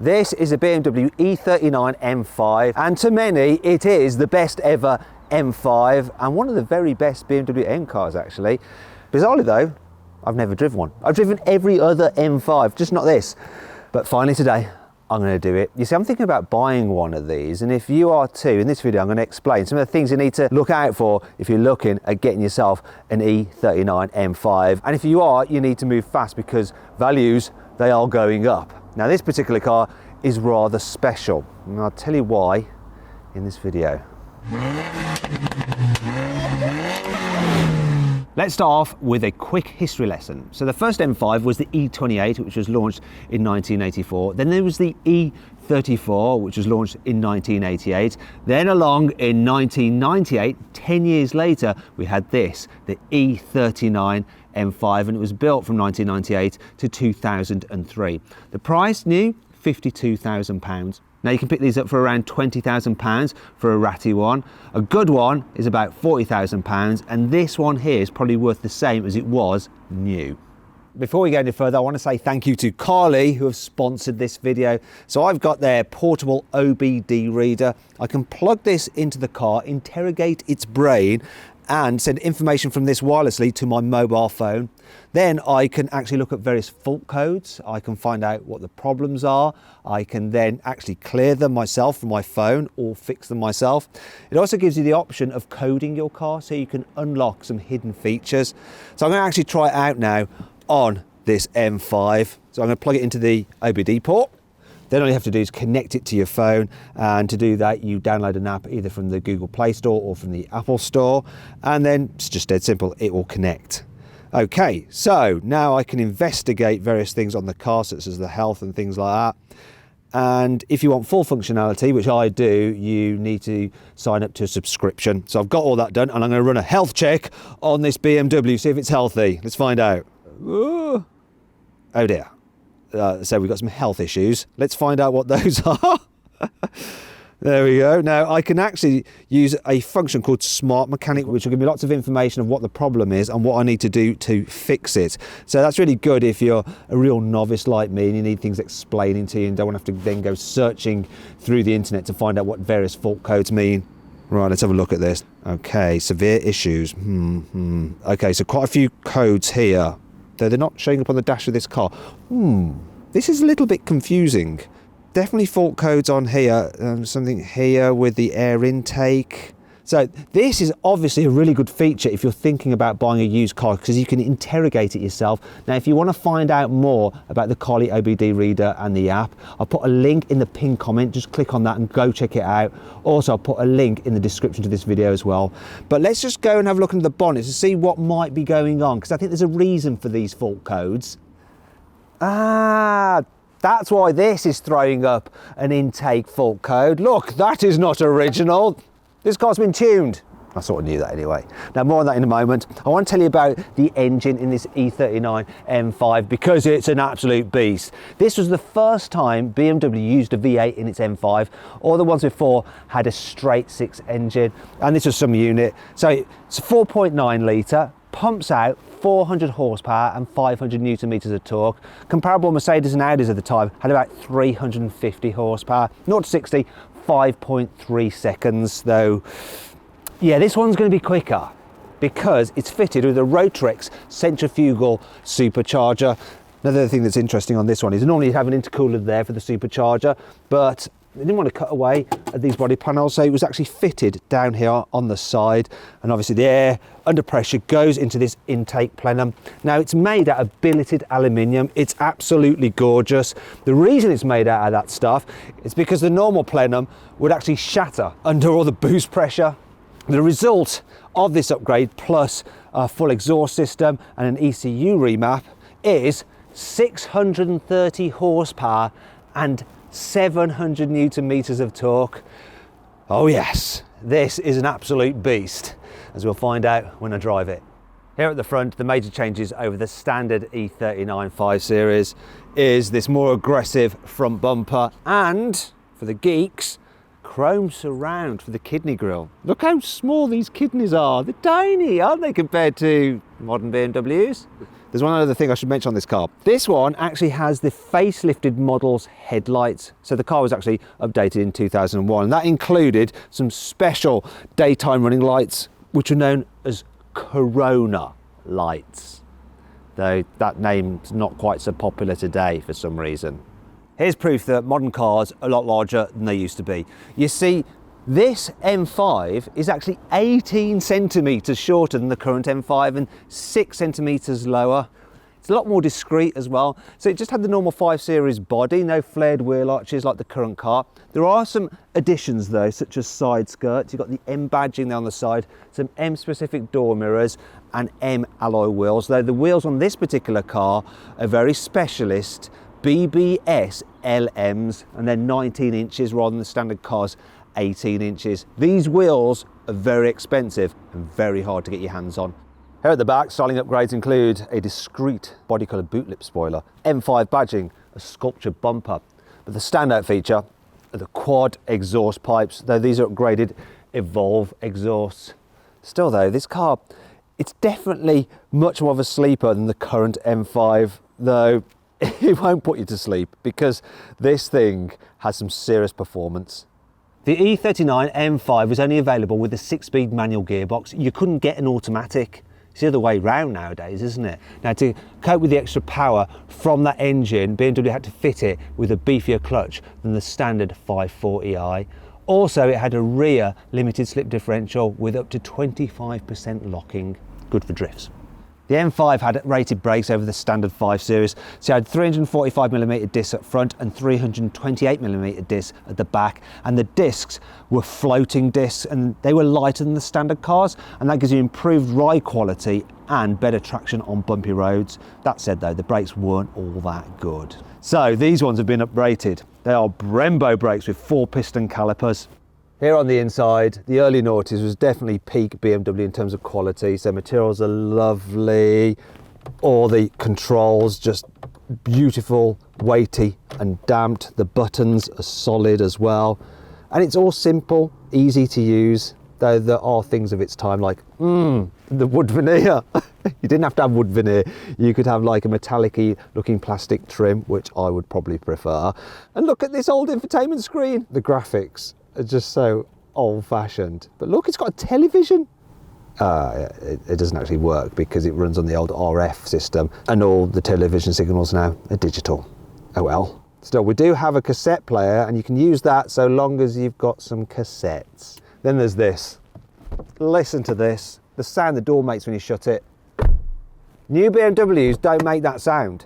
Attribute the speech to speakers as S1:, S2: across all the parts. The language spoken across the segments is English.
S1: This is a BMW E39 M5, and to many it is the best ever M5 and one of the very best BMW M cars actually. Bizarrely though, I've never driven one. I've driven every other M5, just not this. But finally today, I'm going to do it. You see, I'm thinking about buying one of these, and if you are too, in this video I'm going to explain some of the things you need to look out for if you're looking at getting yourself an E39 M5. And if you are, you need to move fast because values, they are going up. Now this particular car is rather special, and I'll tell you why in this video. Let's start off with a quick history lesson. So the first M5 was the E28, which was launched in 1984. Then there was the E34, which was launched in 1988. Then along in 1998, 10 years later, we had this, the E39 M5, and it was built from 1998 to 2003. The price, new, £52,000. Now you can pick these up for around £20,000 for a ratty one. A good one is about £40,000, and this one here is probably worth the same as it was new. Before we go any further, I want to say thank you to Carly, who have sponsored this video. So I've got their portable OBD reader. I can plug this into the car, interrogate its brain, and send information from this wirelessly to my mobile phone. Then I can actually look at various fault codes. I can find out what the problems are. I can then actually clear them myself from my phone or fix them myself. It also gives you the option of coding your car so you can unlock some hidden features. So I'm going to actually try it out now on this M5. So I'm going to plug it into the OBD port. Then all you have to do is connect it to your phone, and to do that you download an app either from the Google Play Store or from the Apple Store, and then it's just dead simple, it will connect. Okay, so now I can investigate various things on the car, such as the health and things like that. And if you want full functionality, which I do, you need to sign up to a subscription. So I've got all that done, and I'm going to run a health check on this BMW, see if it's healthy. Let's find out. Oh dear. So we've got some health issues. Let's find out what those are. There we go. Now I can actually use a function called Smart Mechanic, which will give me lots of information of what the problem is and what I need to do to fix it. So that's really good if you're a real novice like me and you need things explaining to you and don't want to have to then go searching through the internet to find out what various fault codes mean. Right, let's have a look at this. Okay, severe issues. Okay, so quite a few codes here. Though they're not showing up on the dash of this car. This is a little bit confusing. Definitely fault codes on here. Something here with the air intake. So this is obviously a really good feature if you're thinking about buying a used car, because you can interrogate it yourself. Now, if you want to find out more about the Carly OBD reader and the app, I'll put a link in the pinned comment. Just click on that and go check it out. Also, I'll put a link in the description to this video as well. But let's just go and have a look into the bonnet to see what might be going on, because I think there's a reason for these fault codes. That's why this is throwing up an intake fault code. Look, that is not original. This car's been tuned. I sort of knew that anyway. Now, more on that in a moment. I want to tell you about the engine in this E39 M5 because it's an absolute beast. This was the first time BMW used a V8 in its M5. All the ones before had a straight six engine, and this was some unit. So it's a 4.9 litre, pumps out 400 horsepower and 500 newton meters of torque. Comparable Mercedes and Audis at the time had about 350 horsepower. 0 to 60, 5.3 seconds though. Yeah, this one's going to be quicker because it's fitted with a Rotarex centrifugal supercharger. Another thing that's interesting on this one is normally you have an intercooler there for the supercharger, but they didn't want to cut away at these body panels, so it was actually fitted down here on the side, and obviously the air under pressure goes into this intake plenum. Now it's made out of billeted aluminium. It's absolutely gorgeous. The reason it's made out of that stuff is because the normal plenum would actually shatter under all the boost pressure. The result of this upgrade, plus a full exhaust system and an ECU remap, is 630 horsepower and 700 newton meters of torque. Oh yes, this is an absolute beast, as we'll find out when I drive it. Here at the front, the major changes over the standard E39 5 Series is this more aggressive front bumper and, for the geeks, chrome surround for the kidney grille. Look how small these kidneys are. They're tiny, aren't they, compared to modern BMWs? There's one other thing I should mention on this car. This one actually has the facelifted model's headlights. So the car was actually updated in 2001. And that included some special daytime running lights, which are known as Corona lights. Though that name's not quite so popular today for some reason. Here's proof that modern cars are a lot larger than they used to be. You see, this M5 is actually 18 centimetres shorter than the current M5 and 6 centimetres lower. It's a lot more discreet as well. So it just had the normal 5 Series body, no flared wheel arches like the current car. There are some additions though, such as side skirts. You've got the M badging there on the side, some M specific door mirrors and M alloy wheels, though the wheels on this particular car are very specialist BBS LMs, and they're 19 inches rather than the standard car's 18 inches. These wheels are very expensive and very hard to get your hands on. Here at the back, styling upgrades include a discreet body colour boot lip spoiler, M5 badging, a sculptured bumper. But the standout feature are the quad exhaust pipes, though these are upgraded Evolve exhausts. Still though, this car, it's definitely much more of a sleeper than the current M5, though it won't put you to sleep because this thing has some serious performance. The E39 M5 was only available with a 6-speed manual gearbox. You couldn't get an automatic. It's the other way round nowadays, isn't it? Now, to cope with the extra power from that engine, BMW had to fit it with a beefier clutch than the standard 540i. Also, it had a rear limited slip differential with up to 25% locking. Good for drifts. The M5 had rated brakes over the standard 5 Series, so it had 345mm discs up front and 328mm discs at the back, and the discs were floating discs and they were lighter than the standard cars, and that gives you improved ride quality and better traction on bumpy roads. That said though, the brakes weren't all that good. So these ones have been uprated. They are Brembo brakes with 4-piston calipers. Here on the inside, the early noughties was definitely peak BMW in terms of quality. So materials are lovely, all the controls just beautiful, weighty and damped. The buttons are solid as well. And it's all simple, easy to use, though there are things of its time like, the wood veneer. You didn't have to have wood veneer. You could have like a metallic-y looking plastic trim, which I would probably prefer. And look at this old infotainment screen. The graphics are just so old-fashioned, but look, it's got a television. It doesn't actually work because it runs on the old RF system and all the television signals now are digital. Oh well. Still, we do have a cassette player and you can use that so long as you've got some cassettes. Then there's this. Listen to this. The sound the door makes when you shut it. New BMWs don't make that sound.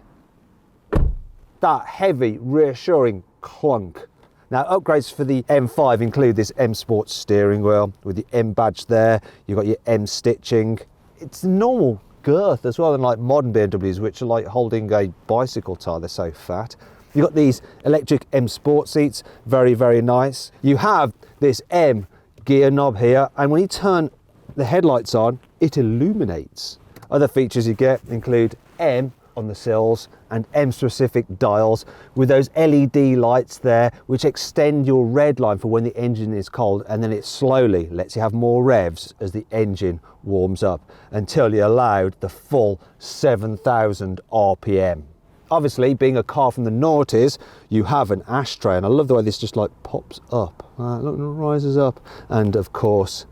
S1: That heavy, reassuring clunk. Now, upgrades for the M5 include this M Sport steering wheel with the M badge there. You've got your M stitching. It's a normal girth as well, unlike modern BMWs, which are like holding a bicycle tire. They're so fat. You've got these electric M Sport seats, very, very nice. You have this M gear knob here, and when you turn the headlights on, it illuminates. Other features you get include M on the sills and M specific dials with those LED lights there, which extend your red line for when the engine is cold, and then it slowly lets you have more revs as the engine warms up until you're allowed the full 7,000 RPM. Obviously, being a car from the noughties, you have an ashtray, and I love the way this just like pops up. Look, it rises up. And of course,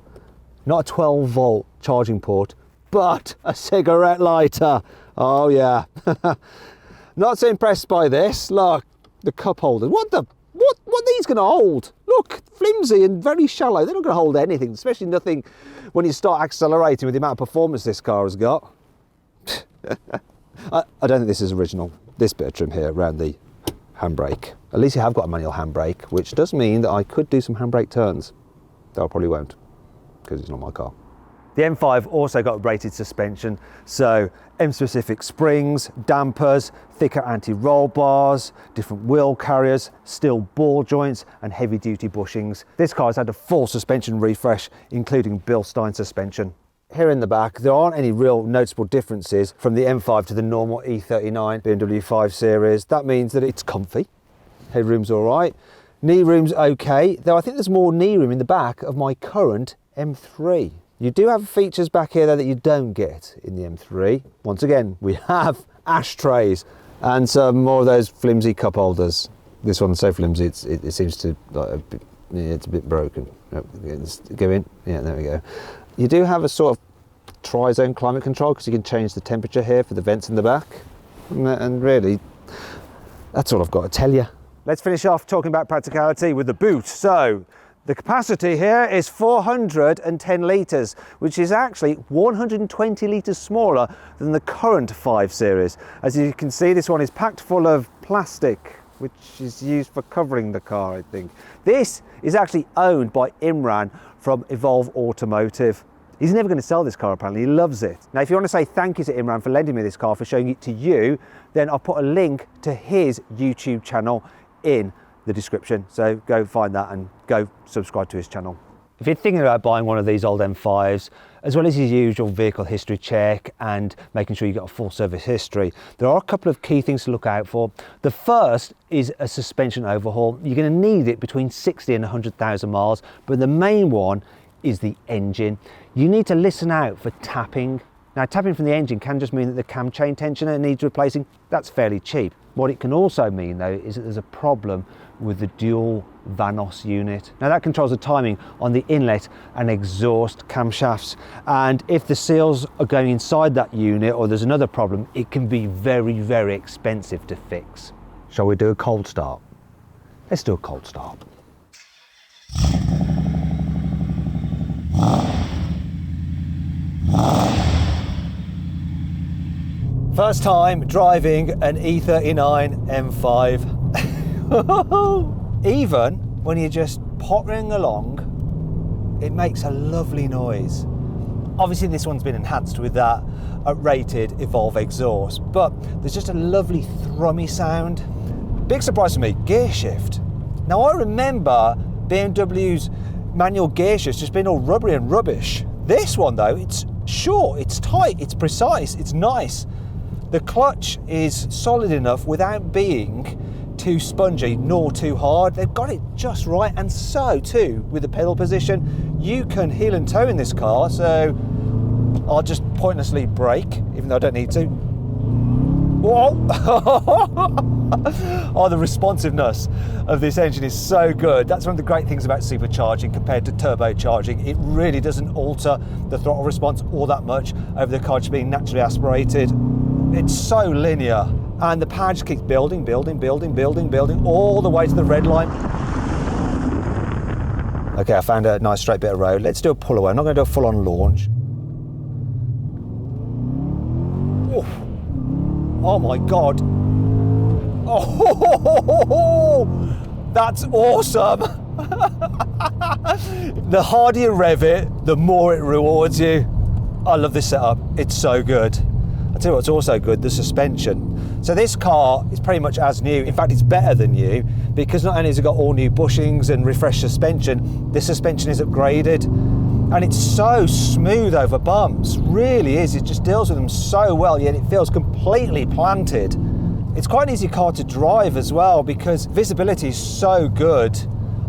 S1: not a 12-volt charging port, but a cigarette lighter. Oh yeah. Not so impressed by this. Look, the cup holders. What are these going to hold? Look, flimsy and very shallow. They're not going to hold anything, especially nothing when you start accelerating with the amount of performance this car has got. I don't think this is original. This bit of trim here around the handbrake. At least you have got a manual handbrake, which does mean that I could do some handbrake turns. Though I probably won't, because it's not my car. The M5 also got rated suspension, so M-specific springs, dampers, thicker anti-roll bars, different wheel carriers, steel ball joints and heavy-duty bushings. This car has had a full suspension refresh, including Bilstein suspension. Here in the back, there aren't any real noticeable differences from the M5 to the normal E39 BMW 5 Series. That means that it's comfy, headroom's all right, knee room's okay, though I think there's more knee room in the back of my current M3. You do have features back here though that you don't get in the M3. Once again, we have ashtrays and some more of those flimsy cup holders. This one's so flimsy, it seems to, like, it's a bit broken. Go in, yeah, there we go. You do have a sort of tri-zone climate control because you can change the temperature here for the vents in the back. And really, that's all I've got to tell you. Let's finish off talking about practicality with the boot. So, the capacity here is 410 litres, which is actually 120 litres smaller than the current 5 Series. As you can see, this one is packed full of plastic, which is used for covering the car, I think. This is actually owned by Imran from Evolve Automotive. He's never going to sell this car, apparently. He loves it. Now, if you want to say thank you to Imran for lending me this car, for showing it to you, then I'll put a link to his YouTube channel in the description, so go find that and go subscribe to his channel. If you're thinking about buying one of these old M5s, as well as your usual vehicle history check and making sure you've got a full service history, there are a couple of key things to look out for. The first is a suspension overhaul. You're going to need it between 60 and 100,000 miles, but the main one is the engine. You need to listen out for tapping. Now, tapping from the engine can just mean that the cam chain tensioner needs replacing. That's fairly cheap. What it can also mean though is that there's a problem with the dual Vanos unit. Now that controls the timing on the inlet and exhaust camshafts, and if the seals are going inside that unit or there's another problem, it can be very, very expensive to fix. Shall we do a cold start? Let's do a cold start. First time driving an E39 M5. Even when you're just pottering along, it makes a lovely noise. Obviously this one's been enhanced with that rated Evolve exhaust, but there's just a lovely thrummy sound. Big surprise for me, gear shift. Now I remember BMW's manual gear shifts just being all rubbery and rubbish. This one though, it's short, it's tight, it's precise, it's nice. The clutch is solid enough without being too spongy nor too hard. They've got it just right, and so too with the pedal position. You can heel and toe in this car, so I'll just pointlessly brake, even though I don't need to. Whoa! Oh, the responsiveness of this engine is so good. That's one of the great things about supercharging compared to turbocharging. It really doesn't alter the throttle response all that much over the car just being naturally aspirated. It's so linear, and the power just keeps building all the way to the red line. Okay, I found a nice straight bit of road. Let's do a pull away. I'm not going to do a full-on launch. Oh my God. Oh, that's awesome. The harder you rev it, the more it rewards you. I love this setup. It's so good. I'll tell you what's also good, the suspension. So this car is pretty much as new. In fact, it's better than new, because not only has it got all new bushings and refreshed suspension, the suspension is upgraded. And it's so smooth over bumps, really is. It just deals with them so well, yet it feels completely planted. It's quite an easy car to drive as well, because visibility is so good.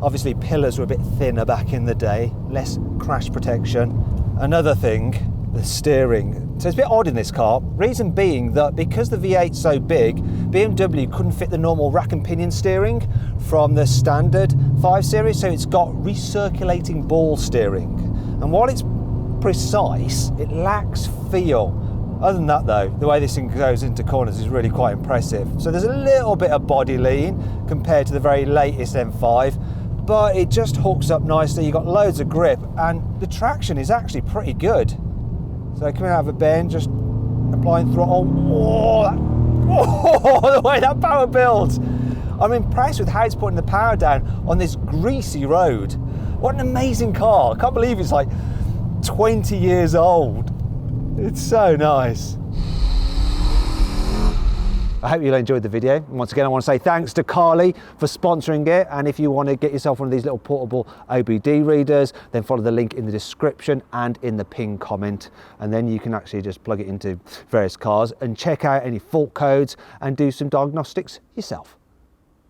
S1: Obviously pillars were a bit thinner back in the day, less crash protection. Another thing, the steering. So it's a bit odd in this car, reason being that because the V8's so big, BMW couldn't fit the normal rack and pinion steering from the standard 5 Series, so it's got recirculating ball steering. And while it's precise, it lacks feel. Other than that though, the way this thing goes into corners is really quite impressive. So there's a little bit of body lean compared to the very latest M5, but it just hooks up nicely. You've got loads of grip, and the traction is actually pretty good. So coming out of a bend, just applying throttle. The way that power builds. I'm impressed with how it's putting the power down on this greasy road. What an amazing car. I can't believe it's like 20 years old. It's so nice. I hope you enjoyed the video. And once again, I want to say thanks to Carly for sponsoring it. And if you want to get yourself one of these little portable OBD readers, then follow the link in the description and in the pinned comment. And then you can actually just plug it into various cars and check out any fault codes and do some diagnostics yourself.